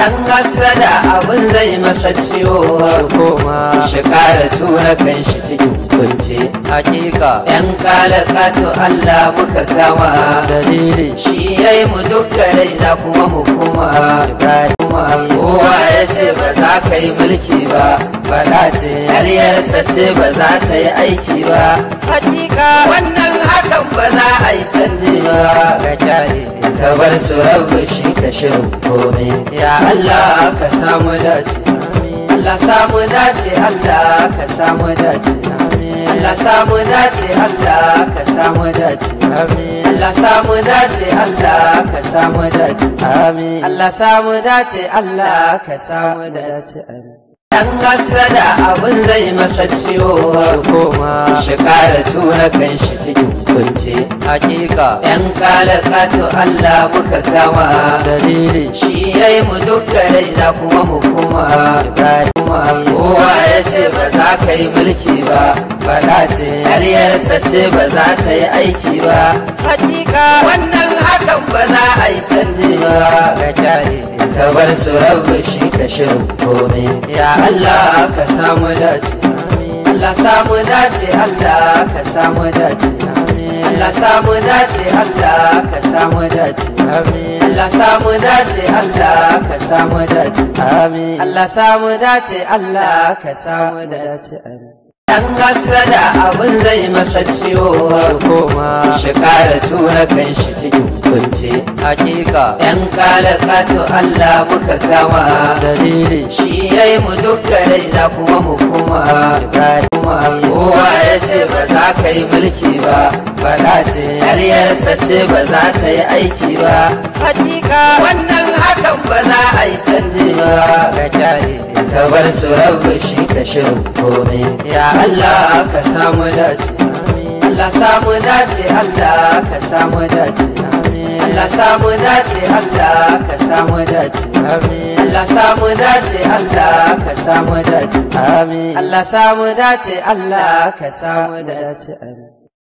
dan hasada abun zai masa ciwo koma shi ƙara tura kanshi cikin kunce hakika yan kalakatu Allah muka kama dalilin shi yayi mu dukkan rai za kuma mu koma kowa ya ce ba za ka yi mulki ba faɗa ce ƙaryarsa ce ba za ta yi aiki ba hakika wannan hakan ba za a yi canji ba ga kyale ka bar su rabu shi ka shirin komai ya Allah ka samu dace Allah samu dace Allah ka samu dace Allah samu dace Allah ka samu dace Allah samu dace Allah ka samu dace amin Allah samu dace Allah ka samu dace amin dan hasada abun zai masa ciwo koma shi ƙara tura kanshi cikin kunce hakika yan kalakatu Allah muka kama dalilin shi yayi mu dukkan rai za kuma mu koma kowa ya ce ba za ka yi mulki ba faɗa ce ƙaryarsa ce ba za ta yi aiki ba hakika wannan hakan ba za a yi canji ba ga kyale ka bar su rabu shi ka shirin komai ya Allah ka samu dace Allah samu dace Allah ka samu dace Allah samu dace Allah ka samu dace Allah samu dace Allah ka samu dace amin Allah samu dace Allah ka samu dace amin dan hasada abun zai masa ciwo koma shi ƙara tura kanshi cikin kunce hakika yan kalakatu Allah muka kama dalilin shi yayi mu dukkan rai za kuma mu koma kowa ya ce ba za ka yi mulki ba faɗa ce ƙaryarsa ce ba za ta yi aiki ba hakika wannan hakan ba za a yi canji ba ga kyale ka bar su rabu shi ka shirin komai ya Allah ka samu dace Allah samu dace Allah ka samu dace Allah samu dace Allah ka samu dace Allah samu dace Allah ka samu dace amin Allah samu dace Allah ka samu dace amin